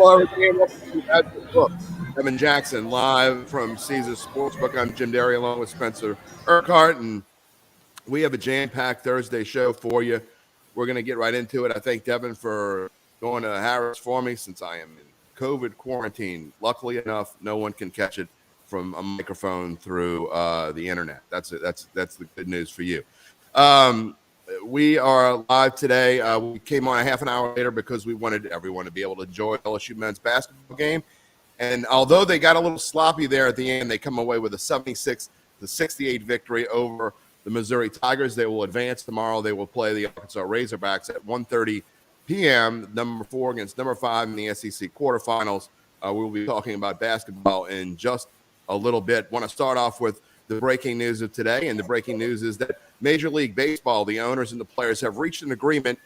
Hello, everybody, and welcome to At the Book. Devin Jackson live from Caesars Sportsbook. I'm Jim Derry along with Spencer Urquhart, and we have a jam-packed Thursday show for you. We're going to get right into it. I thank Devin for going to Harris for me since I am in COVID quarantine. Luckily enough, no one can catch it from a microphone through the internet. That's it. That's the good news for you. We are live today. We came on a half an hour later because we wanted everyone to be able to enjoy LSU men's basketball game. And although they got a little sloppy there at the end, they come away with a 76-68 victory over the Missouri Tigers. They will advance tomorrow. They will play the Arkansas Razorbacks at 1:30 p.m., number 4 against number 5 in the SEC quarterfinals. We will be talking about basketball in just a little bit. Want to start off with the breaking news of today, and the breaking news is that Major League Baseball, the owners and the players have reached an agreement.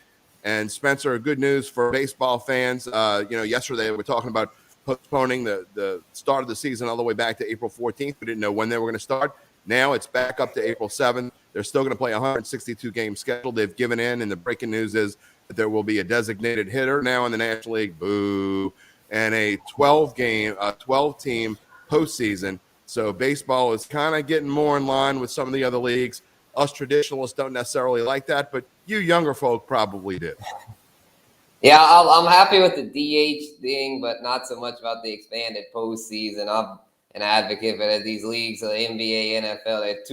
And Spencer, good news for baseball fans. Yesterday we were talking about postponing the start of the season all the way back to April 14th. We didn't know when they were going to start. Now it's back up to April 7th. They're still going to play a 162-game schedule. They've given in, and the breaking news is that there will be a designated hitter now in the National League, boo, and a 12-team postseason. So baseball is kind of getting more in line with some of the other leagues. Us traditionalists don't necessarily like that, but you younger folk probably do. Yeah, I'm happy with the DH thing, but not so much about the expanded postseason. I'm an advocate for these leagues, the NBA, NFL. There's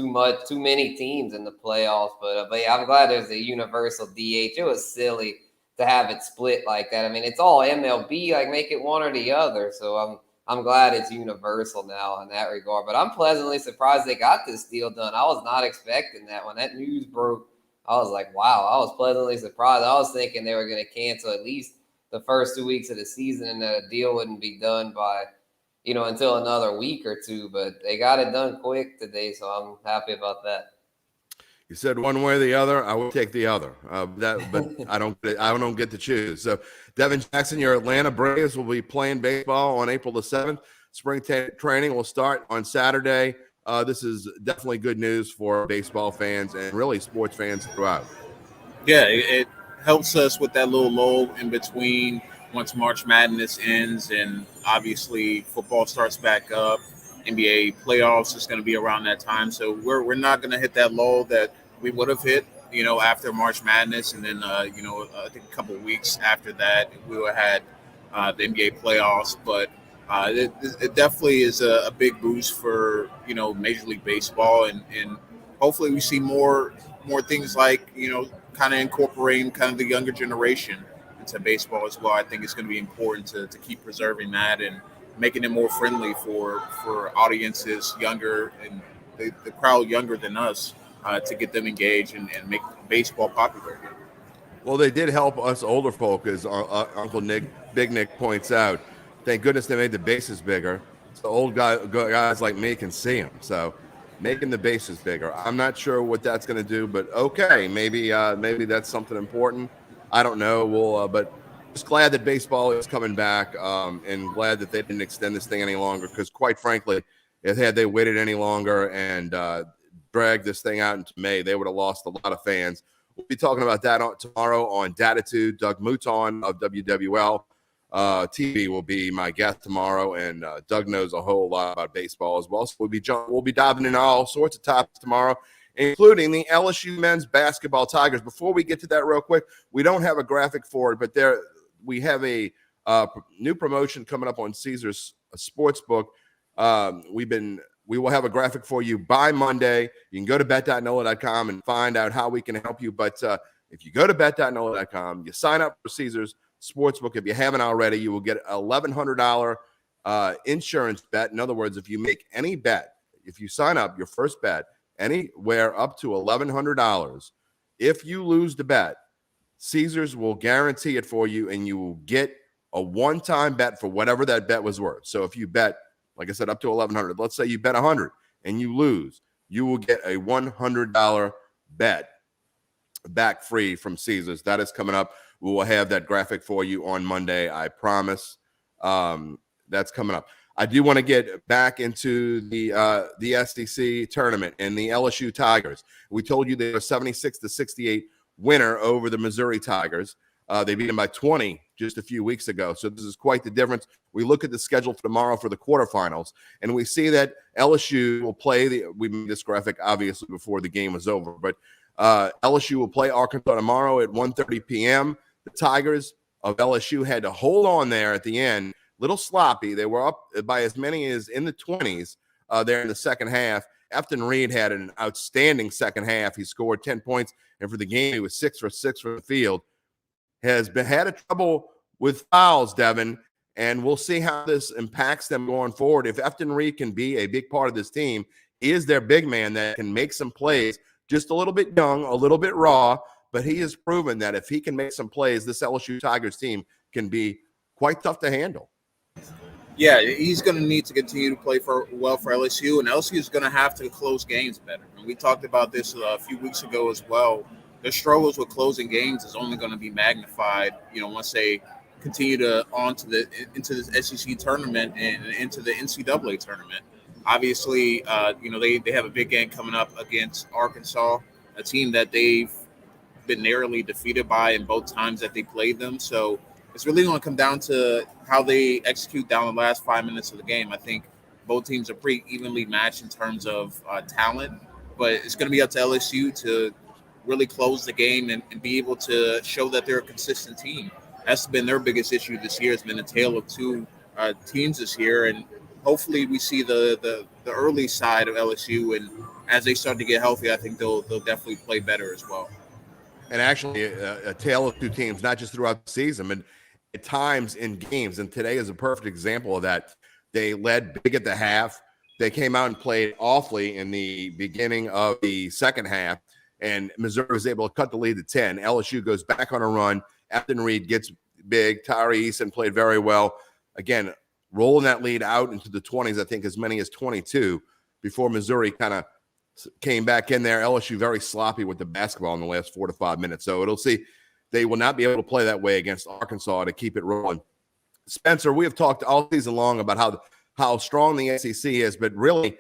too many teams in the playoffs. But yeah, I'm glad there's a universal DH. It was silly to have it split like that. I mean, it's all MLB, like make it one or the other. So I'm glad it's universal now in that regard. But I'm pleasantly surprised they got this deal done. I was not expecting that. When that news broke, I was like, wow, I was pleasantly surprised. I was thinking they were going to cancel at least the first 2 weeks of the season and that a deal wouldn't be done by, until another week or two. But they got it done quick today, so I'm happy about that. You said one way or the other. I would take the other, but I don't get to choose. So, Devin Jackson, your Atlanta Braves will be playing baseball on April the 7th. Spring training will start on Saturday. This is definitely good news for baseball fans and really sports fans throughout. Yeah, it helps us with that little lull in between once March Madness ends, and obviously football starts back up. NBA playoffs is going to be around that time, so we're not going to hit that lull that we would have hit, after March Madness, and then I think a couple of weeks after that we would have had the NBA playoffs. But it definitely is a big boost for Major League Baseball, and hopefully we see more things like kind of incorporating kind of the younger generation into baseball as well. I think it's going to be important to keep preserving that and making it more friendly for audiences younger and the crowd younger than us to get them engaged and make baseball popular again. Well, they did help us older folk, as Uncle Big Nick points out. Thank goodness they made the bases bigger, so old guys like me can see them. So making the bases bigger. I'm not sure what that's going to do, but okay, maybe that's something important. I don't know. But just glad that baseball is coming back, and glad that they didn't extend this thing any longer, because quite frankly, had they waited any longer and dragged this thing out into May, they would have lost a lot of fans. We'll be talking about that tomorrow on Datitude. Doug Mouton of WWL TV will be my guest tomorrow, and Doug knows a whole lot about baseball as well. So we'll be diving into all sorts of topics tomorrow, including the LSU men's basketball Tigers. Before we get to that real quick, we don't have a graphic for it, but we have a new promotion coming up on Caesars Sportsbook. We will have a graphic for you by Monday. You can go to bet.NOLA.com and find out how we can help you. But if you go to bet.NOLA.com, you sign up for Caesars Sportsbook. If you haven't already, you will get a $1,100 insurance bet. In other words, if you make any bet, if you sign up your first bet anywhere up to $1,100, if you lose the bet, Caesars will guarantee it for you, and you will get a one-time bet for whatever that bet was worth. So if you bet, like I said, up to $1,100, let's say you bet 100 and you lose, you will get a $100 bet back free from Caesars. That is coming up. We will have that graphic for you on Monday, I promise. That's coming up. I do want to get back into the SEC tournament and the LSU Tigers. We told you they were 76-68 winner over the Missouri Tigers. They beat them by 20 just a few weeks ago. So this is quite the difference. We look at the schedule for tomorrow for the quarterfinals, and we see that LSU will play we made this graphic obviously before the game was over, but LSU will play Arkansas tomorrow at 1:30 p.m. The Tigers of LSU had to hold on there at the end, little sloppy. They were up by as many as in the 20s there in the second half. Afton Reed had an outstanding second half. He scored 10 points, and for the game, he was 6 for 6 from the field. Had a trouble with fouls, Devin, and we'll see how this impacts them going forward. If Afton Reed can be a big part of this team, he is their big man that can make some plays, just a little bit young, a little bit raw, but he has proven that if he can make some plays, this LSU Tigers team can be quite tough to handle. Yeah, he's going to need to continue to play well for LSU, and LSU is going to have to close games better. And we talked about this a few weeks ago as well. Their struggles with closing games is only going to be magnified, once they continue into the SEC tournament and into the NCAA tournament. Obviously, they have a big game coming up against Arkansas, a team that they've been narrowly defeated by in both times that they played them. So it's really going to come down to how they execute down the last 5 minutes of the game. I think both teams are pretty evenly matched in terms of talent, but it's going to be up to LSU to really close the game and be able to show that they're a consistent team. That's been their biggest issue this year. It's been a tale of two teams this year, and hopefully we see the early side of LSU, and as they start to get healthy, I think they'll definitely play better as well. And actually a tale of two teams, not just throughout the season, but at times in games. And today is a perfect example of that. They led big at the half. They came out and played awfully in the beginning of the second half, and Missouri was able to cut the lead to 10. LSU goes back on a run. Afton Reed gets big. Tyree Eason played very well. Again, rolling that lead out into the 20s, I think as many as 22, before Missouri kind of came back in there. LSU very sloppy with the basketball in the last 4 to 5 minutes. So it'll see. They will not be able to play that way against Arkansas to keep it rolling. Spencer, we have talked all season long about how strong the SEC is, but really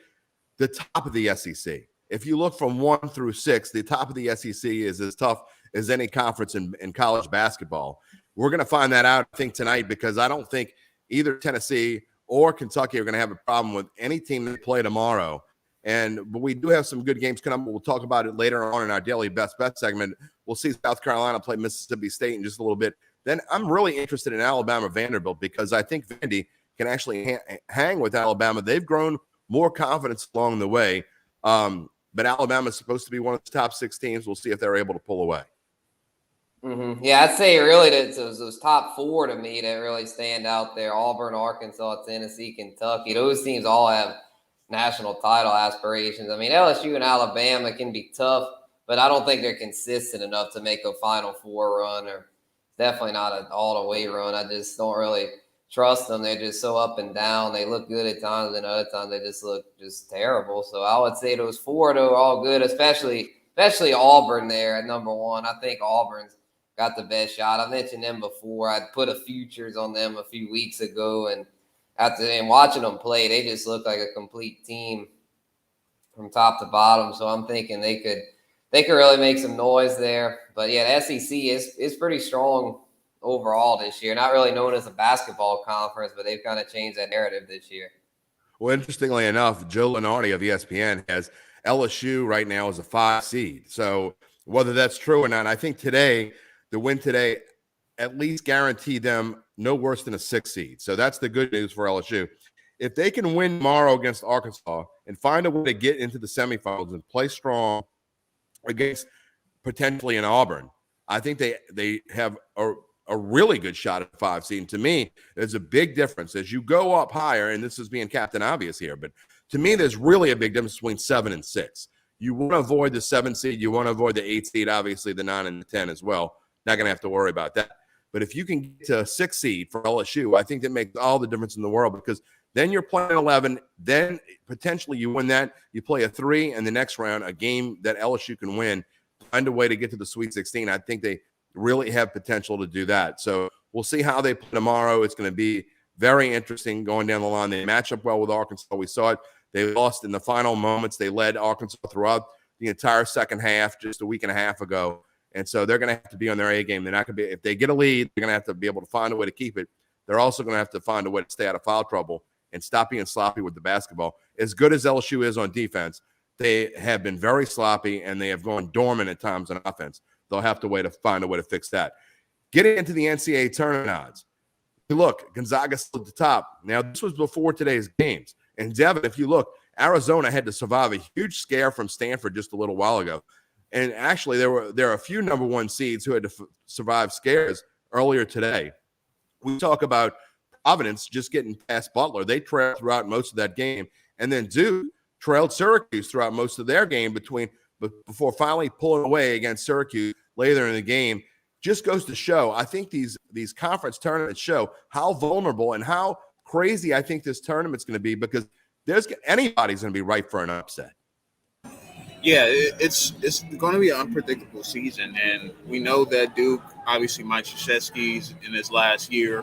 the top of the SEC. If you look from 1 through 6, the top of the SEC is as tough as any conference in college basketball. We're going to find that out, I think, tonight, because I don't think either Tennessee or Kentucky are going to have a problem with any team that play tomorrow. But we do have some good games coming up. We'll talk about it later on in our daily best bet segment. We'll see South Carolina play Mississippi State in just a little bit. Then I'm really interested in Alabama Vanderbilt, because I think Vandy can actually hang with Alabama. They've grown more confidence along the way. But Alabama is supposed to be one of the top 6 teams. We'll see if they're able to pull away. Mm-hmm. Yeah, I'd say really that those top 4 to me that really stand out there: Auburn, Arkansas, Tennessee, Kentucky. Those teams all have national title aspirations. I mean, LSU and Alabama can be tough, but I don't think they're consistent enough to make a Final Four run, or definitely not an all-the-way run. I just don't really trust them. They're just so up and down. They look good at times, and other times they just look just terrible. So I would say those 4, though, are all good, especially Auburn there at number 1. I think Auburn's got the best shot. I mentioned them before. I put a futures on them a few weeks ago, and watching them play, they just look like a complete team from top to bottom. So I'm thinking they could really make some noise there. But yeah, the SEC is pretty strong overall this year. Not really known as a basketball conference, but they've kind of changed that narrative this year. Well, interestingly enough, Joe Lunardi of ESPN has LSU right now as a 5 seed. So whether that's true or not, I think the win today at least guaranteed them no worse than a 6 seed. So that's the good news for LSU. If they can win tomorrow against Arkansas and find a way to get into the semifinals and play strong against potentially an Auburn, I think they have a really good shot at 5 seed. And to me, there's a big difference as you go up higher, and this is being Captain Obvious here, but to me, there's really a big difference between 7 and 6. You want to avoid the 7 seed. You want to avoid the 8 seed, obviously the 9 and the 10 as well. Not going to have to worry about that. But if you can get to a 6 seed for LSU, I think that makes all the difference in the world, because then you're playing 11. Then potentially you win that. You play a 3 in the next round, a game that LSU can win, find a way to get to the Sweet 16. I think they really have potential to do that. So we'll see how they play tomorrow. It's going to be very interesting going down the line. They match up well with Arkansas. We saw it. They lost in the final moments. They led Arkansas throughout the entire second half just a week and a half ago. And so they're going to have to be on their A game. They're not going to be, if they get a lead, they're going to have to be able to find a way to keep it. They're also going to have to find a way to stay out of foul trouble and stop being sloppy with the basketball. As good as LSU is on defense, they have been very sloppy, and they have gone dormant at times on offense. They'll have to find a way to fix that. Getting into the NCAA tournament odds. Look, Gonzaga's still at the top. Now, this was before today's games. And Devin, if you look, Arizona had to survive a huge scare from Stanford just a little while ago. And actually, there are a few number one seeds who had to survive scares earlier today. We talk about Providence just getting past Butler. They trailed throughout most of that game. And then Duke trailed Syracuse throughout most of their game before finally pulling away against Syracuse later in the game. Just goes to show, I think these conference tournaments show how vulnerable and how crazy I think this tournament's going to be, because anybody's going to be ripe for an upset. Yeah, it's going to be an unpredictable season, and we know that Duke, obviously Mike Krzyzewski's in his last year,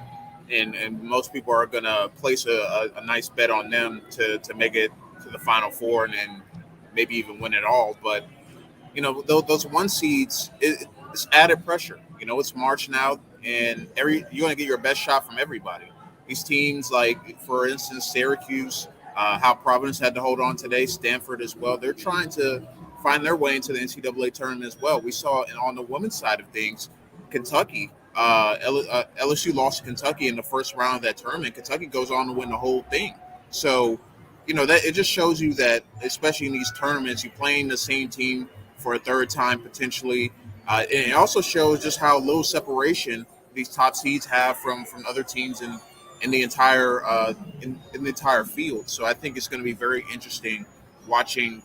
and most people are going to place a nice bet on them to make it to the Final Four and maybe even win it all. But, those one seeds, it's added pressure. It's March now, and you're going to get your best shot from everybody. These teams, like, for instance, Syracuse, how Providence had to hold on today, Stanford as well. They're trying to find their way into the NCAA tournament as well. We saw on the women's side of things, Kentucky, LSU lost to Kentucky in the first round of that tournament. Kentucky goes on to win the whole thing. So, that it just shows you that, especially in these tournaments, you're playing the same team for a third time potentially. And it also shows just how little separation these top seeds have from other teams in the entire in the entire field. So I think it's going to be very interesting watching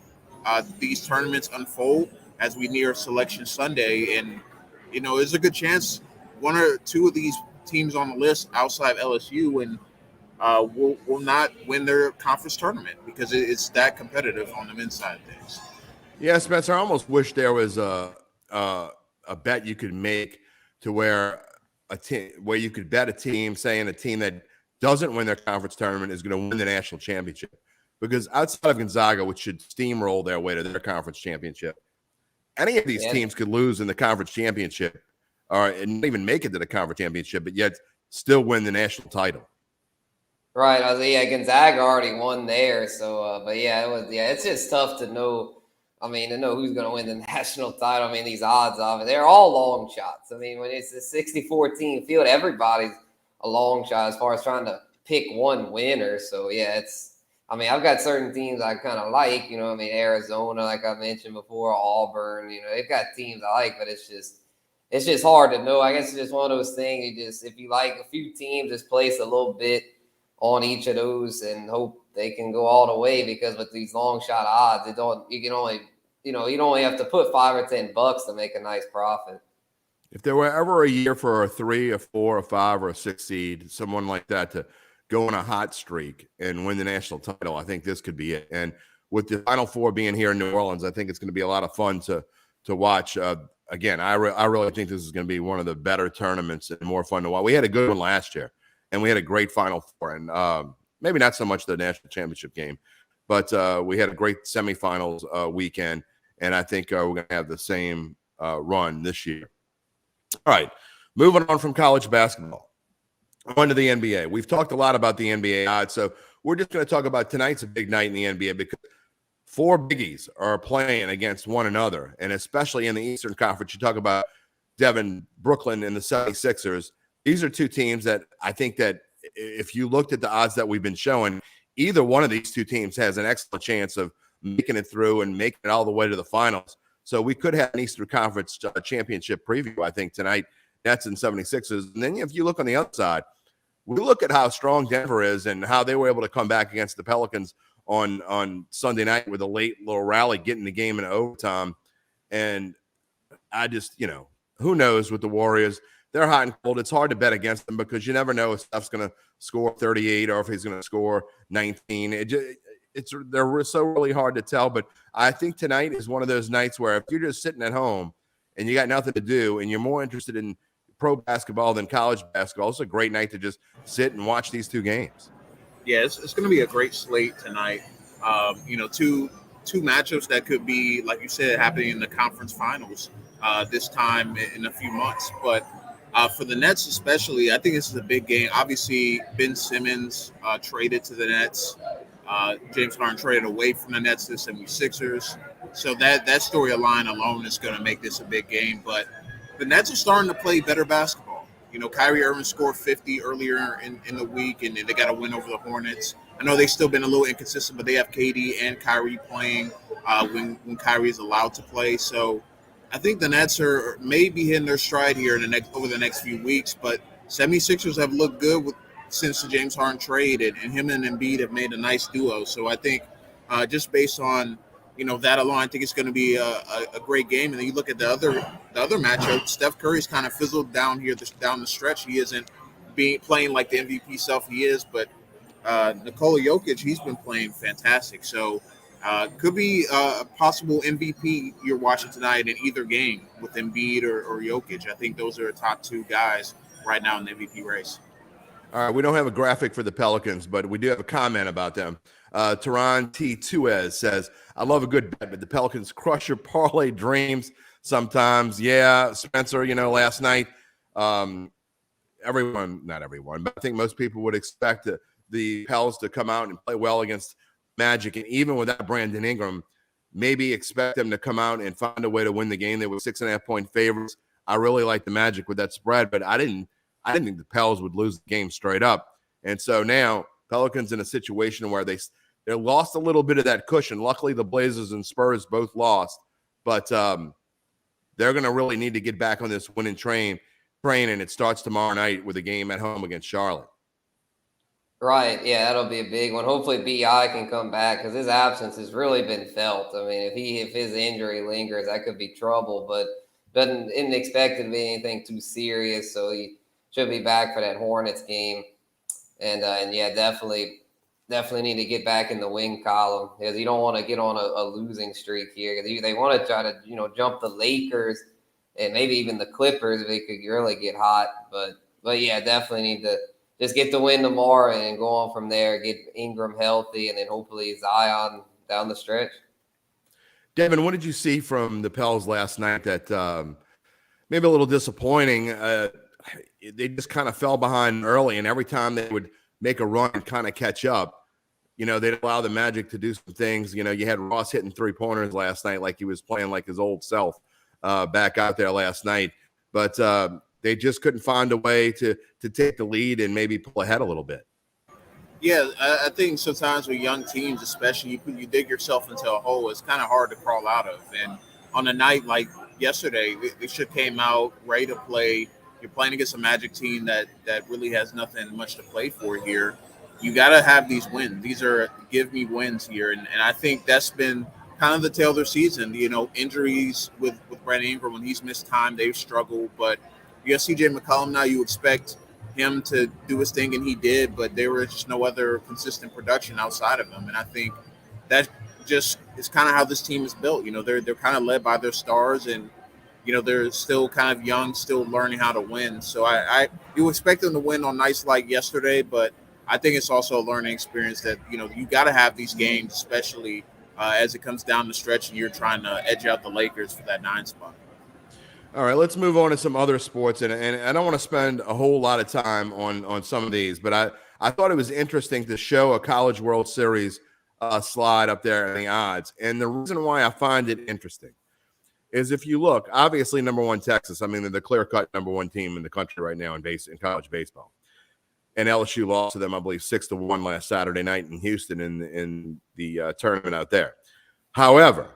these tournaments unfold as we near Selection Sunday. And there's a good chance one or two of these teams on the list outside LSU and will not win their conference tournament, because it's that competitive on the men's side of things. Yeah, Spencer, I almost wish there was a bet you could make to where you could bet a team, saying a team that doesn't win their conference tournament is going to win the national championship. Because outside of Gonzaga, which should steamroll their way to their conference championship, any of these teams could lose in the conference championship and not even make it to the conference championship, but yet still win the national title. Right. Gonzaga already won there. So, it's just tough to know. To know who's going to win the national title. These odds of it, they're all long shots. When it's a 60-14 field, everybody's a long shot as far as trying to pick one winner. So, I've got certain teams I kind of like, Arizona, like I mentioned before, Auburn, they've got teams I like, but it's just hard to know. I guess it's just one of those things. If you like a few teams, just place a little bit on each of those and hope they can go all the way, because with these long shot odds, you only have to put $5 or $10 to make a nice profit. If there were ever a year for a 3, a 4, a 5, or a 6 seed, someone like that to go on a hot streak and win the national title, I think this could be it. And with the Final Four being here in New Orleans, I think it's going to be a lot of fun to watch. Again, I really think this is going to be one of the better tournaments and more fun to watch. We had a good one last year, and we had a great Final Four, and maybe not so much the national championship game, but we had a great semifinals weekend, and I think we're going to have the same run this year. All right, moving on from college basketball, on to the NBA. We've talked a lot about the NBA odds, so we're just going to talk about tonight's a big night in the NBA, because 4 biggies are playing against one another, and especially in the Eastern Conference. You talk about Devin, Brooklyn, and the 76ers. These are two teams that I think that if you looked at the odds that we've been showing, either one of these two teams has an excellent chance of making it through and making it all the way to the finals. So we could have an Eastern Conference championship preview, I think, tonight. Nets and 76ers. And then if you look on the other side, we look at how strong Denver is and how they were able to come back against the Pelicans on Sunday night with a late little rally, getting the game in overtime. And I just, who knows with the Warriors? They're hot and cold. It's hard to bet against them because you never know if Steph's going to score 38 or if he's going to score 19. They're so really hard to tell. But I think tonight is one of those nights where if you're just sitting at home and you got nothing to do and you're more interested in pro basketball than college basketball, it's a great night to just sit and watch these two games. Yeah, it's going to be a great slate tonight. Two matchups that could be, like you said, happening in the conference finals. this time in a few months. But for the Nets especially, I think this is a big game. Obviously, Ben Simmons traded to the Nets. James Harden traded away from the Nets to the 76ers. So that storyline alone is going to make this a big game. But the Nets are starting to play better basketball. Kyrie Irving scored 50 earlier in the week, and they got a win over the Hornets. I know they've still been a little inconsistent, but they have KD and Kyrie playing when Kyrie is allowed to play. So I think the Nets are maybe hitting their stride here over the next few weeks. But 76ers have looked good since the James Harden trade, and him and Embiid have made a nice duo. So I think just based on that alone, I think it's going to be a great game. And then you look at the other matchup. Steph Curry's kind of fizzled down here down the stretch. He isn't playing like the MVP self he is, but Nikola Jokic, he's been playing fantastic. So could be a possible MVP you're watching tonight in either game with Embiid or Jokic. I think those are the top two guys right now in the MVP race. All right, we don't have a graphic for the Pelicans, but we do have a comment about them. Tehran T. Tuez says, I love a good bet, but the Pelicans crush your parlay dreams sometimes. Yeah, Spencer, last night, not everyone, but I think most people would expect the Pels to come out and play well against Magic. And even without Brandon Ingram, maybe expect them to come out and find a way to win the game. They were 6.5-point favorites. I really like the Magic with that spread, but I didn't think the Pels would lose the game straight up. And so now Pelicans in a situation where they lost a little bit of that cushion. Luckily, the Blazers and Spurs both lost, but they're going to really need to get back on this winning train, and it starts tomorrow night with a game at home against Charlotte. Right, yeah, that'll be a big one. Hopefully, BI can come back because his absence has really been felt. I mean, if his injury lingers, that could be trouble. But isn't expected to be anything too serious, so he should be back for that Hornets game. And yeah, definitely need to get back in the win column because you don't want to get on a losing streak here because they want to try to jump the Lakers and maybe even the Clippers if they could really get hot. But yeah, definitely need to just get the win tomorrow and go on from there. Get Ingram healthy and then hopefully Zion down the stretch. Devin, what did you see from the Pels last night that maybe a little disappointing? They just kind of fell behind early, and every time they would make a run and kind of catch up, they'd allow the Magic to do some things. You had Ross hitting 3-pointers last night like he was playing like his old self back out there last night. But they just couldn't find a way to take the lead and maybe pull ahead a little bit. Yeah, I think sometimes with young teams, especially, you dig yourself into a hole. It's kind of hard to crawl out of. And on a night like yesterday, they should came out ready to play. You're playing against a Magic team that really has nothing much to play for here. You got to have these wins. These are give me wins here. And I think that's been kind of the tale of their season. Injuries with Brandon Ingram, when he's missed time, they've struggled. But you got CJ McCollum now, you expect him to do his thing, and he did. But there was just no other consistent production outside of him. And I think that just is kind of how this team is built. They're kind of led by their stars, and they're still kind of young, still learning how to win. So you expect them to win on nights like yesterday, but I think it's also a learning experience that, you got to have these games, especially as it comes down the stretch and you're trying to edge out the Lakers for that 9 spot. All right, let's move on to some other sports. And I don't want to spend a whole lot of time on some of these, but I thought it was interesting to show a College World Series slide up there in the odds. And the reason why I find it interesting is if you look, obviously, number one, Texas. I mean, they're the clear-cut number one team in the country right now in college baseball. And LSU lost to them, I believe, 6-1 last Saturday night in Houston in the tournament out there. However,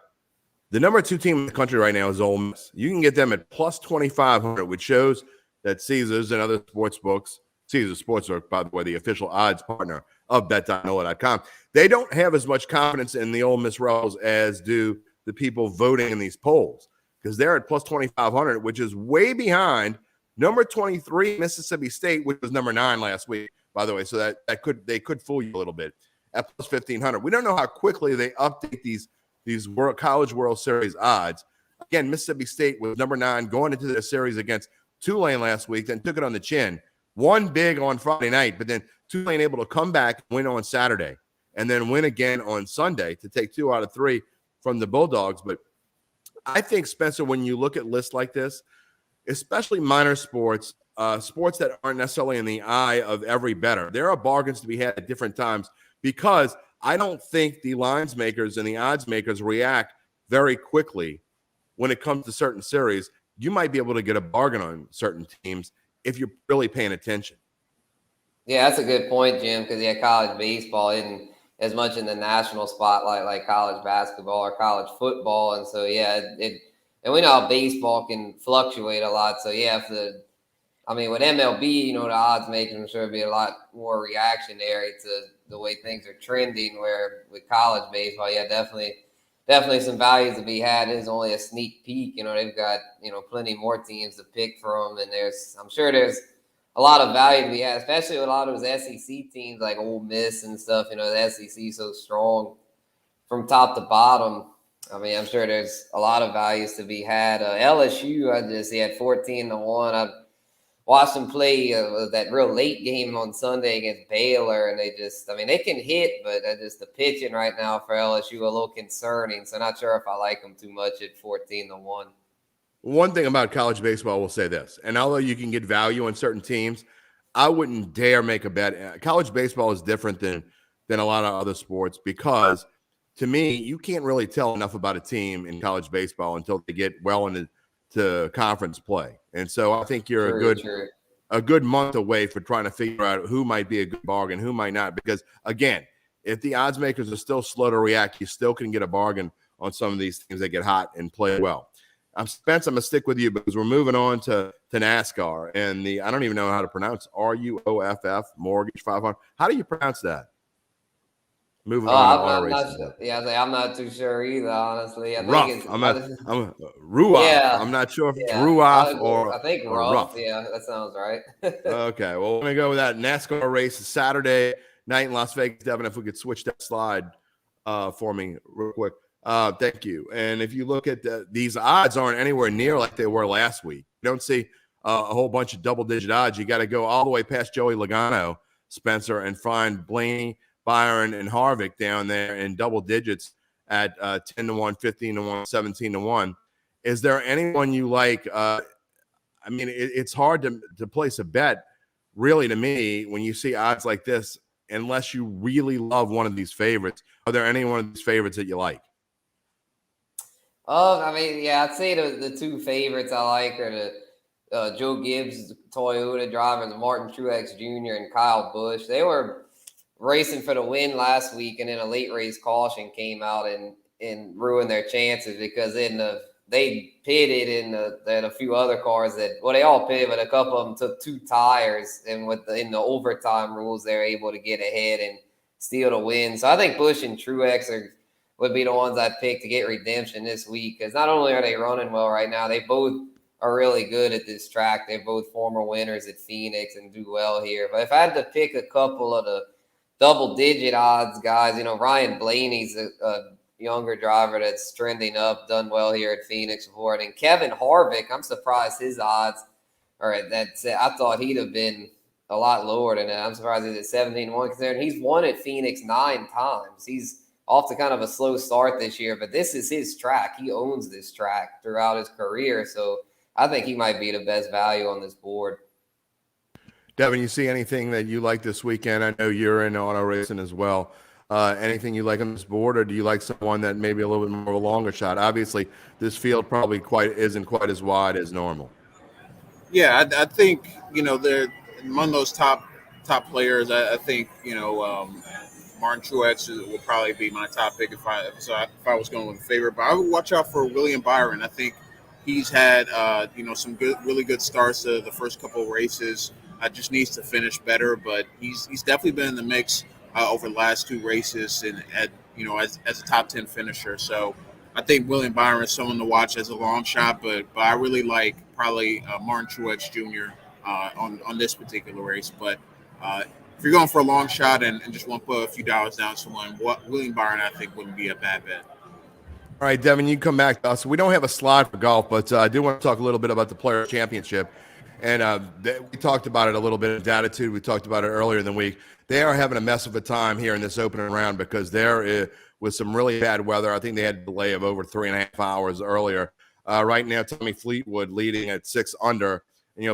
the number 2 team in the country right now is Ole Miss. You can get them at plus 2,500, which shows that Caesars and other sports books, Caesars Sportsbook, by the way, the official odds partner of bet.NOLA.com, they don't have as much confidence in the Ole Miss Rebels as do the people voting in these polls, because they're at plus 2,500, which is way behind number 23 Mississippi State, which was number 9 last week, by the way. So that they could fool you a little bit at plus 1,500. We don't know how quickly they update these College World Series odds. Again, Mississippi State was number 9 going into their series against Tulane last week, then took it on the chin. Won big on Friday night, but then Tulane able to come back, win on Saturday, and then win again on Sunday to take 2 out of 3 from the Bulldogs. But I think, Spencer, when you look at lists like this, especially minor sports, sports that aren't necessarily in the eye of every bettor, there are bargains to be had at different times because I don't think the lines makers and the odds makers react very quickly when it comes to certain series. You might be able to get a bargain on certain teams if you're really paying attention. Yeah, that's a good point, Jim, because college baseball isn't as much in the national spotlight like college basketball or college football. And so, and we know how baseball can fluctuate a lot. So, with MLB, the odds makers, I'm sure it'd be a lot more reactionary to the way things are trending, where with college baseball, definitely some values to be had. It is only a sneak peek. They've got, plenty more teams to pick from. And I'm sure there's a lot of value to be had, especially with a lot of those SEC teams like Ole Miss and stuff. The SEC is so strong from top to bottom. I'm sure there's a lot of values to be had. LSU, he had 14-1. I watched them play that real late game on Sunday against Baylor, and they can hit, but just the pitching right now for LSU a little concerning. So not sure if I like them too much at 14-1. One thing about college baseball, we'll say this, and although you can get value on certain teams, I wouldn't dare make a bet. College baseball is different than a lot of other sports because, to me, you can't really tell enough about a team in college baseball until they get well into conference play. And so I think you're a good month away for trying to figure out who might be a good bargain, who might not. Because, again, if the odds makers are still slow to react, you still can get a bargain on some of these teams that get hot and play well. Spence, I'm going to stick with you because we're moving on to NASCAR and I don't even know how to pronounce RUOFF, Mortgage 500. How do you pronounce that? Moving on. I'm not too sure either, honestly. I'm Ruoff. Yeah, I'm not sure if it's Ruoff or I think Ruff. Yeah, that sounds right. Okay, well, we're going to go with that. NASCAR race Saturday night in Las Vegas. Devin, if we could switch that slide for me real quick. Thank you. And if you look at these odds aren't anywhere near like they were last week. You don't see a whole bunch of double-digit odds. You got to go all the way past Joey Logano, Spencer, and find Blaney, Byron, and Harvick down there in double digits at 10-1, 15-1, 17-1. Is there anyone you like? It's hard to place a bet, really, to me, when you see odds like this, unless you really love one of these favorites. Are there any one of these favorites that you like? I'd say the two favorites I like are the Joe Gibbs Toyota drivers, Martin Truex Jr. and Kyle Busch. They were racing for the win last week, and then a late race caution came out and ruined their chances because they pitted they had a few other cars they all pitted, but a couple of them took two tires, and in the overtime rules, they're able to get ahead and steal the win. So I think Busch and Truex would be the ones I'd pick to get redemption this week because not only are they running well right now, they both are really good at this track. They're both former winners at Phoenix and do well here. But if I had to pick a couple of the double-digit odds guys, Ryan Blaney's a younger driver that's trending up, done well here at Phoenix before. And Kevin Harvick, I'm surprised his odds are at that. I thought he'd have been a lot lower than that. I'm surprised he's at 17-1 considering he's won at Phoenix 9 times. He's off to kind of a slow start this year, but this is his track. He owns this track throughout his career, so I think he might be the best value on this board. Devin, you see anything that you like this weekend? I know you're in auto racing as well. Anything you like on this board, or do you like someone that maybe a little bit more of a longer shot? Obviously, this field probably isn't quite as wide as normal. Yeah, I think they're among those top players. I think Martin Truex would probably be my top pick if I was going with a favorite. But I would watch out for William Byron. I think he's had some really good starts to the first couple of races. Just needs to finish better, but he's definitely been in the mix over the last 2 races and as a top 10 finisher. So I think William Byron is someone to watch as a long shot, but I really like probably Martin Truex Jr. On this particular race. But if you're going for a long shot and just want to put a few dollars down someone, William Byron, I think, wouldn't be a bad bet. All right, Devin, you come back to us. We don't have a slide for golf, but I do want to talk a little bit about the Players' Championship. And we talked about it a little bit in Attitude. We talked about it earlier in the week. They are having a mess of a time here in this opening round because with some really bad weather. I think they had a delay of over 3.5 hours earlier. Right now, Tommy Fleetwood leading at 6 under.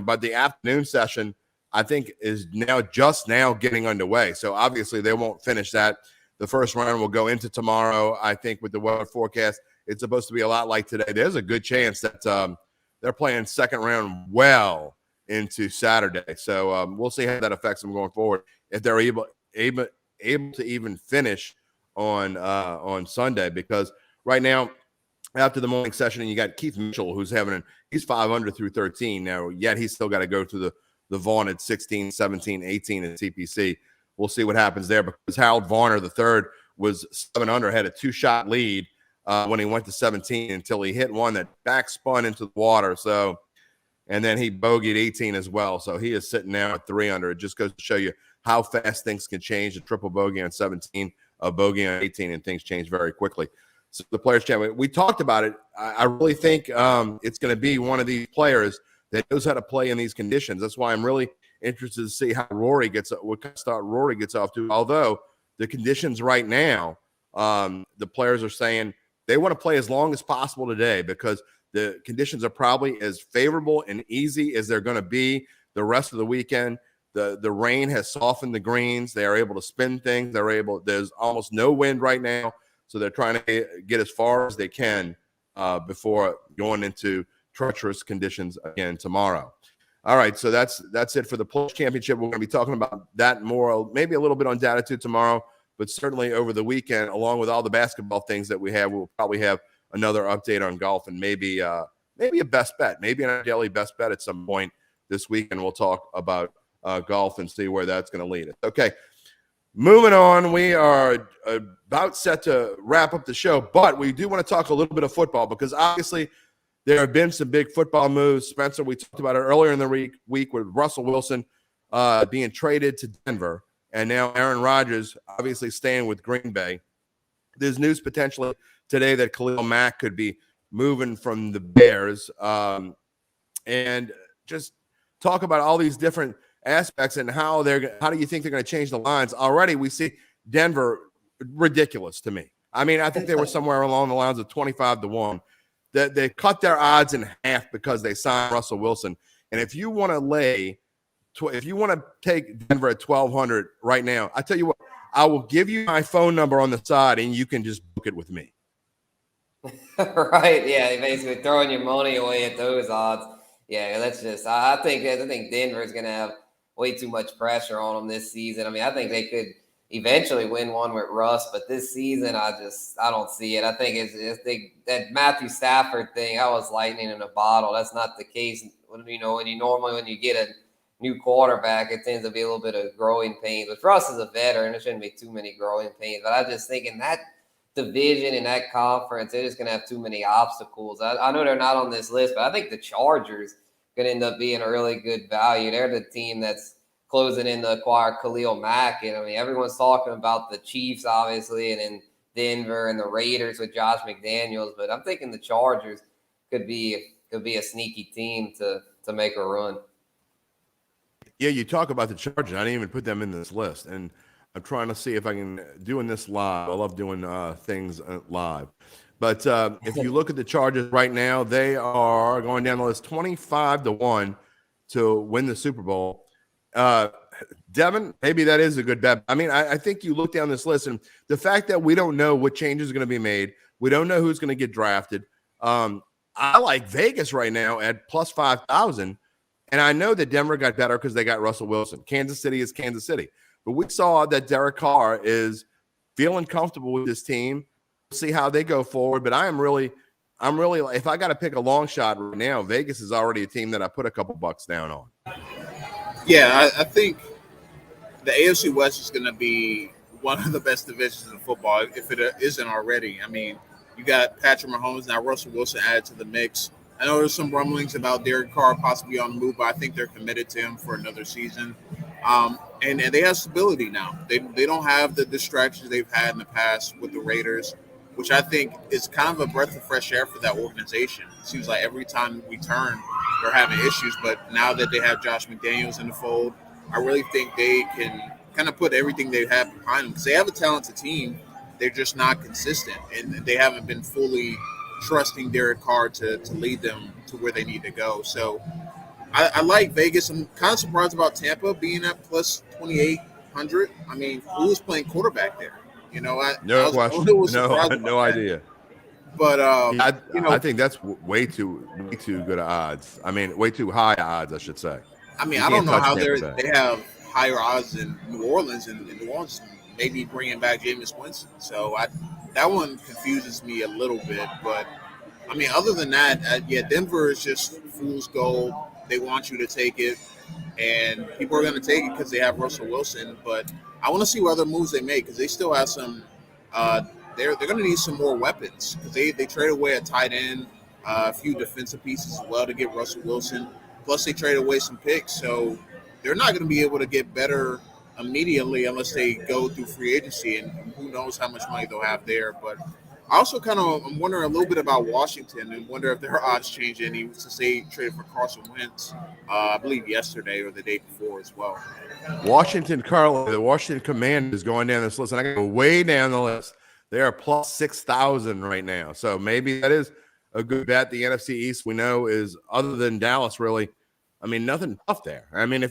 But the afternoon session, I think, is just now getting underway. So obviously they won't finish that. The first round will go into tomorrow. I think with the weather forecast, it's supposed to be a lot like today. There's a good chance that they're playing second round well into Saturday. So we'll see how that affects them going forward. If they're able to even finish on Sunday, because right now, after the morning session, and you got Keith Mitchell, who's he's 5 under through 13 now, yet he's still got to go through the vaunted 16, 17, 18 in TPC. We'll see what happens there, because Harold Varner III was 7 under, had a 2-shot lead when he went to 17 until he hit one that back spun into the water. So, and then he bogeyed 18 as well. So he is sitting now at 3 under. It just goes to show you how fast things can change. A triple bogey on 17, a bogey on 18, and things change very quickly. So the Players' Championship, we talked about it. I really think it's going to be one of these players that knows how to play in these conditions. That's why I'm really interested to see how what kind of start Rory gets off to. Although the conditions right now, the players are saying they want to play as long as possible today, because the conditions are probably as favorable and easy as they're going to be the rest of the weekend. The rain has softened the greens. They are able to spin things. There's almost no wind right now. So they're trying to get as far as they can before going into treacherous conditions again tomorrow. All right, so that's it for the Players' Championship. We're going to be talking about that more, maybe a little bit on Data 2 tomorrow, but certainly over the weekend, along with all the basketball things that we have, we'll probably have another update on golf, and maybe a best bet, maybe a daily best bet at some point this weekend. We'll talk about golf and see where that's going to lead us. Okay. Moving on, we are about set to wrap up the show, but we do want to talk a little bit of football, because obviously there have been some big football moves. Spencer, we talked about it earlier in the week with Russell Wilson being traded to Denver, and now Aaron Rodgers obviously staying with Green Bay. There's news potentially today that Khalil Mack could be moving from the Bears, and just talk about all these different aspects and how do you think they're going to change the lines? Already we see Denver ridiculous to me. I mean, I think they were somewhere along the lines of 25-1. That they cut their odds in half because they signed Russell Wilson. And if you want to take Denver at 1,200 right now, I tell you what, I will give you my phone number on the side and you can just book it with me. Right. Yeah. Basically throwing your money away at those odds. Yeah. I think Denver is going to have way too much pressure on them this season. I mean, I think they could eventually win one with Russ, but this season, I don't see it. I think that Matthew Stafford thing, that was lightning in a bottle. That's not the case. When you get a new quarterback, it tends to be a little bit of growing pains. But Russ is a veteran, there shouldn't be too many growing pains. But I just think in that division, in that conference, they're just going to have too many obstacles. I know they're not on this list, but I think the Chargers going to end up being a really good value. They're the team that's closing in to acquire Khalil Mack. And I mean, everyone's talking about the Chiefs, obviously, and in Denver and the Raiders with Josh McDaniels. But I'm thinking the Chargers could be a sneaky team to make a run. Yeah, you talk about the Chargers. I didn't even put them in this list. And I'm trying to see if I can doing this live. I love doing things live. But if you look at the Chargers right now, they are going down the list 25-1 to win the Super Bowl. Devin, maybe that is a good bet. I mean, I think you look down this list, and the fact that we don't know what changes are going to be made, we don't know who's going to get drafted. I like Vegas right now at plus 5,000, and I know that Denver got better because they got Russell Wilson. Kansas City is Kansas City. But we saw that Derek Carr is feeling comfortable with this team. See how they go forward, but I'm really, if I got to pick a long shot right now, Vegas is already a team that I put a couple bucks down on. Yeah, I think the AFC West is going to be one of the best divisions in football, if it isn't already. I mean, you got Patrick Mahomes, now Russell Wilson added to the mix. I know there's some rumblings about Derek Carr possibly on the move, but I think they're committed to him for another season. And they have stability now. They don't have the distractions they've had in the past with the Raiders, which I think is kind of a breath of fresh air for that organization. It seems like every time we turn, they're having issues. But now that they have Josh McDaniels in the fold, I really think they can kind of put everything they have behind them, because they have a talented team. they're just not consistent, and they haven't been fully trusting Derek Carr to lead them to where they need to go. So I like Vegas. I'm kind of surprised about Tampa being at plus 2,800. I mean, who was playing quarterback there? You know, I No was a question. little No, surprised about no that. idea. But Yeah, you I know, think that's way too good odds. I mean, way too high odds, I should say. I mean, You I don't can't know touch how Tampa Bay. they have higher odds in New Orleans and New Orleans maybe bringing back Jameis Winston. So that one confuses me a little bit. But I mean, other than that, yeah, Denver is just fool's gold. They want you to take it, and people are going to take it because they have Russell Wilson. But I want to see what other moves they make because they still have some. They're going to need some more weapons because they trade away a tight end, a few defensive pieces as well to get Russell Wilson. Plus, they trade away some picks, so they're not going to be able to get better immediately unless they go through free agency, and who knows how much money they'll have there. But I also I'm wondering a little bit about Washington and wonder if their odds change any since they traded for Carson Wentz, I believe yesterday or the day before as well. The Washington Commanders going down this list, and I go way down the list. They are plus 6,000 right now, so maybe that is a good bet. The NFC East we know is, other than Dallas, really, I mean, nothing tough there. I mean,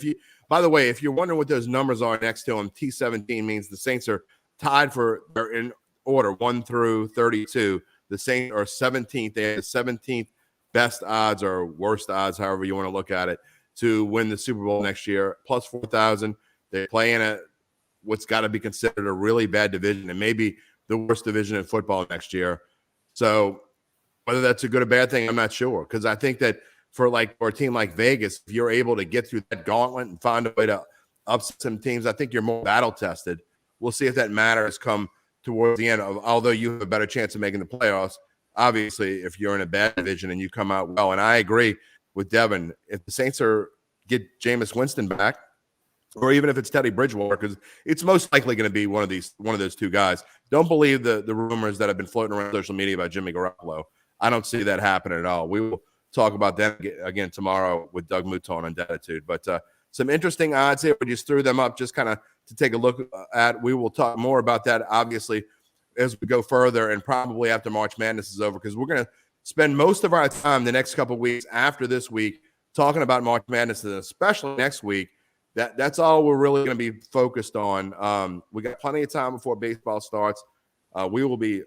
by the way, if you're wondering what those numbers are next to them, T17 means the Saints are tied they're in order 1 through 32. The Saints are 17th. They have the 17th best odds or worst odds, however you want to look at it, to win the Super Bowl next year, plus 4,000. They play in what's got to be considered a really bad division and maybe the worst division in football next year. So whether that's a good or bad thing, I'm not sure, because I think that for a team like Vegas, if you're able to get through that gauntlet and find a way to upset some teams, I think you're more battle tested. We'll see if that matters come towards the end. Although you have a better chance of making the playoffs, obviously, if you're in a bad division and you come out well. And I agree with Devin. If the Saints get Jameis Winston back, or even if it's Teddy Bridgewater, because it's most likely going to be one of those two guys. Don't believe the rumors that have been floating around social media about Jimmy Garoppolo. I don't see that happening at all. We will talk about that again tomorrow with Doug Mouton on Datitude. But some interesting odds here. We just threw them up just kind of to take a look at. We will talk more about that, obviously, as we go further and probably after March Madness is over, because we're going to spend most of our time the next couple of weeks after this week talking about March Madness, and especially next week. That's all we're really going to be focused on. We got plenty of time before baseball starts. We will be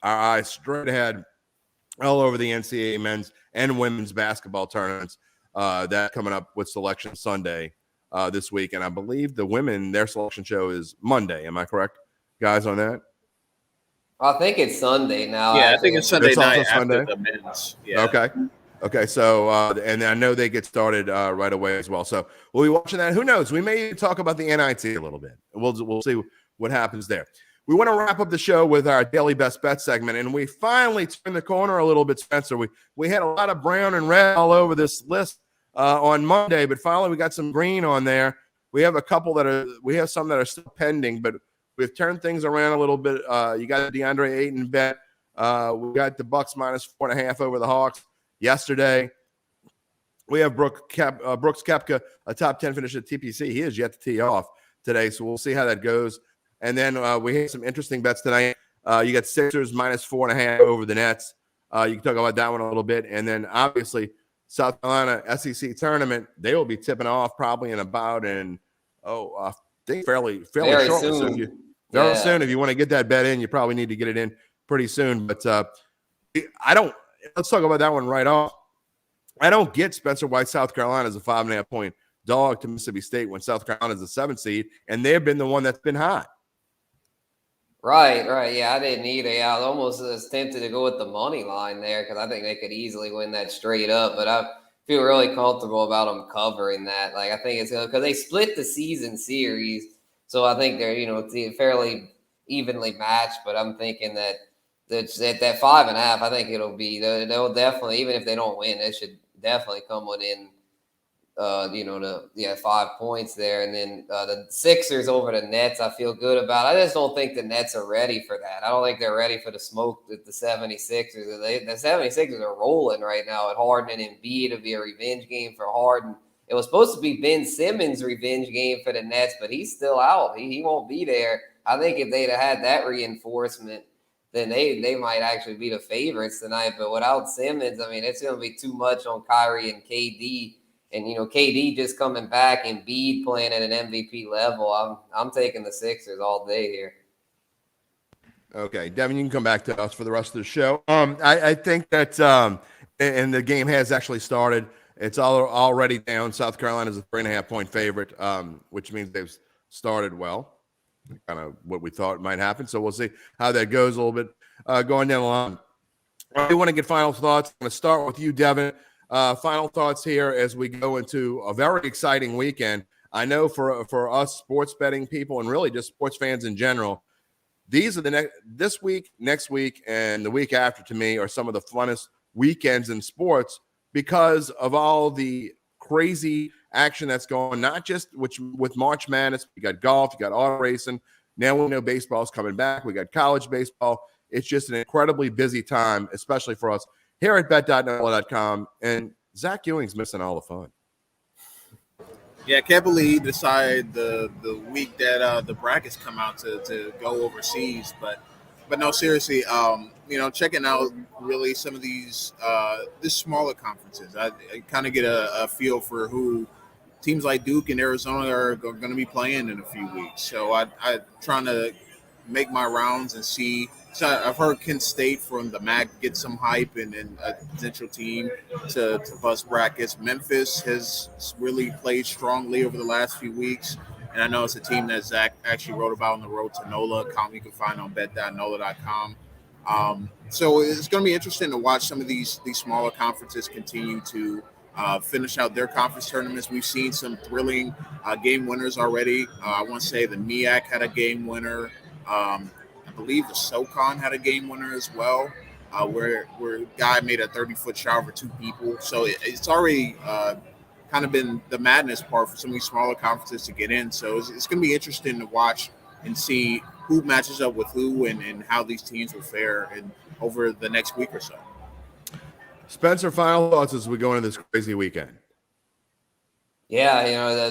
our eyes straight ahead all over the NCAA men's and women's basketball tournaments that coming up with Selection Sunday this week. And I believe the women, their selection show is Monday. Am I correct, guys, on that? I think it's Sunday now. Yeah, I think it's Sunday night after Sunday? the men's. Yeah. Okay. So, and I know they get started right away as well. So we'll be watching that. Who knows? We may talk about the NIT a little bit. We'll see what happens there. We want to wrap up the show with our daily best bet segment, and we finally turned the corner a little bit, Spencer. We had a lot of brown and red all over this list on Monday, but finally we got some green on there. We have some that are still pending, but we've turned things around a little bit. You got the DeAndre Ayton bet. We got the Bucks minus 4.5 over the Hawks yesterday. We have Brooks Koepka, a top 10 finish at TPC. He is yet to tee off today, so we'll see how that goes. And then we have some interesting bets tonight. You got Sixers minus 4.5 over the Nets. You can talk about that one a little bit. And then obviously South Carolina SEC tournament, they will be tipping off probably I think fairly Very shortly. soon. So soon. If you want to get that bet in, you probably need to get it in pretty soon. But let's talk about that one right off. I don't get Spencer White, South Carolina as a 5.5 point dog to Mississippi State when South Carolina is the 7th seed, and they've been the one that's been hot. Right. Yeah, I didn't either. Yeah, I was almost tempted to go with the money line there because I think they could easily win that straight up. But I feel really comfortable about them covering that. I think it's because they split the season series, so I think they're fairly evenly matched. But I'm thinking that at that 5.5, I think it'll be they'll definitely, even if they don't win, they should definitely come within 5 points there. And then the Sixers over the Nets, I feel good about. I just don't think the Nets are ready for that. I don't think they're ready for the smoke that the 76ers. The 76ers are rolling right now at Harden and Embiid. It'll be a revenge game for Harden. It was supposed to be Ben Simmons' revenge game for the Nets, but he's still out. He won't be there. I think if they'd have had that reinforcement, then they might actually be the favorites tonight. But without Simmons, I mean, it's going to be too much on Kyrie and KD. And, KD just coming back and Embiid playing at an MVP level. I'm taking the Sixers all day here. Okay, Devin, you can come back to us for the rest of the show. I think that, and the game has actually started. It's already down. South Carolina is a 3.5-point favorite, which means they've started well. Kind of what we thought might happen. So we'll see how that goes a little bit going down the line. I want to get final thoughts. I'm going to start with you, Devin. Final thoughts here as we go into a very exciting weekend. I know for us sports betting people and really just sports fans in general, these are this week, next week, and the week after, to me, are some of the funnest weekends in sports because of all the crazy action that's going, not just with March Madness. You got golf, you got auto racing. Now we know baseball's coming back. We got college baseball. It's just an incredibly busy time, especially for us here at bet.NOLA.com. And Zach Ewing's missing all the fun. Yeah, I can't believe he decided the week that the brackets come out to go overseas. But no, seriously, checking out really some of these smaller conferences. I kind of get a feel for who teams like Duke and Arizona are going to be playing in a few weeks. So I'm trying to make my rounds and see. So I've heard Kent State from the MAC get some hype and a potential team to bust brackets. Memphis has really played strongly over the last few weeks. And I know it's a team that Zach actually wrote about on the road to NOLA.com. You can find on bet.NOLA.com. So it's going to be interesting to watch some of these smaller conferences continue to finish out their conference tournaments. We've seen some thrilling game winners already. I want to say the MEAC had a game winner. I believe the SoCon had a game winner as well, where a guy made a 30-foot shot over two people. So it's already kind of been the madness part for some of these smaller conferences to get in. So it's going to be interesting to watch and see who matches up with who and how these teams will fare over the next week or so. Spencer, final thoughts as we go into this crazy weekend. Yeah,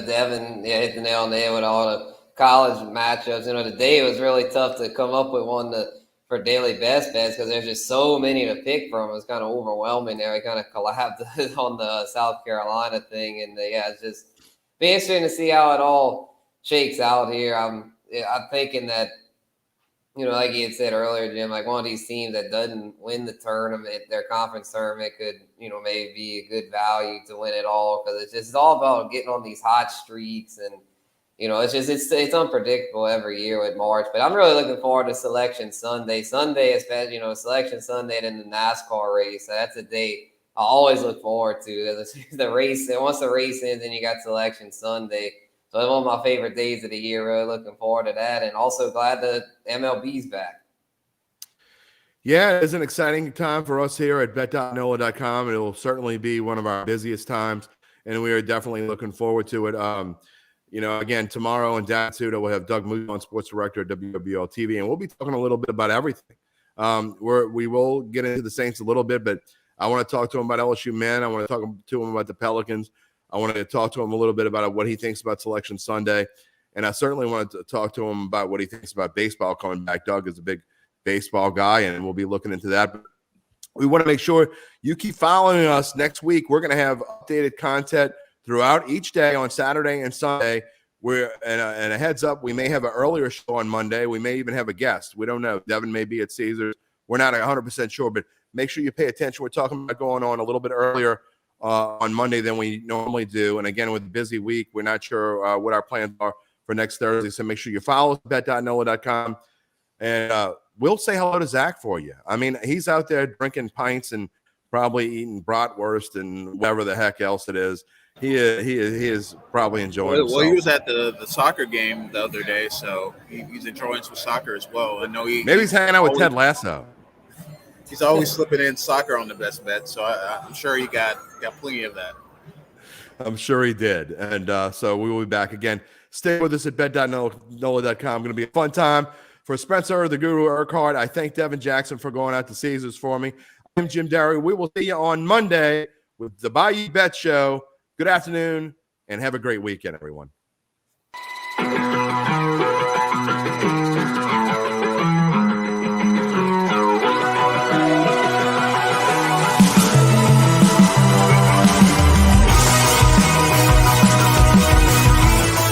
Devin hit the nail on the head with all the college matchups. Today it was really tough to come up with one for daily best bets because there's just so many to pick from. It was kind of overwhelming there. We kind of collabed on the South Carolina thing, and it's just be interesting to see how it all shakes out here. I'm thinking that, like you had said earlier, Jim, like one of these teams that doesn't win the tournament, their conference tournament could, maybe be a good value to win it all because it's all about getting on these hot streaks and. It's unpredictable every year with March, but I'm really looking forward to Selection Sunday. Sunday, especially, Selection Sunday and the NASCAR race. That's a day I always look forward to. The race, and once the race ends, then you got Selection Sunday. So it's one of my favorite days of the year. Really looking forward to that, and also glad that MLB's back. Yeah, it's an exciting time for us here at bet.NOLA.com. It will certainly be one of our busiest times, and we are definitely looking forward to it. Again, tomorrow in Datsuda, we'll have Doug Moon, sports director at WWL TV, and we'll be talking a little bit about everything. We will get into the Saints a little bit, but I want to talk to him about LSU men. I want to talk to him about the Pelicans. I want to talk to him a little bit about what he thinks about Selection Sunday, and I certainly want to talk to him about what he thinks about baseball coming back. Doug is a big baseball guy, and we'll be looking into that. But we want to make sure you keep following us. Next week, we're going to have updated content throughout each day on Saturday and Sunday. And a heads up, we may have an earlier show on Monday. We may even have a guest. We don't know. Devin may be at Caesars. We're not 100% sure, but make sure you pay attention. We're talking about going on a little bit earlier on Monday than we normally do. And again, with a busy week, we're not sure what our plans are for next Thursday. So make sure you follow us at bet.NOLA.com. And we'll say hello to Zach for you. I mean, he's out there drinking pints and probably eating bratwurst and whatever the heck else it is. He is probably enjoying himself. Well, he was at the soccer game the other day, so he's enjoying some soccer as well. I know maybe he's hanging out with Ted Lasso. He's always slipping in soccer on the best bet, so I'm sure he got plenty of that. I'm sure he did. And so we will be back again. Stay with us at bet.NOLA.com. Going to be a fun time. For Spencer, the Guru Urquhart, I thank Devin Jackson for going out to Caesars for me. I'm Jim Derry. We will see you on Monday with the Bayou Bet Show. Good afternoon, and have a great weekend, everyone.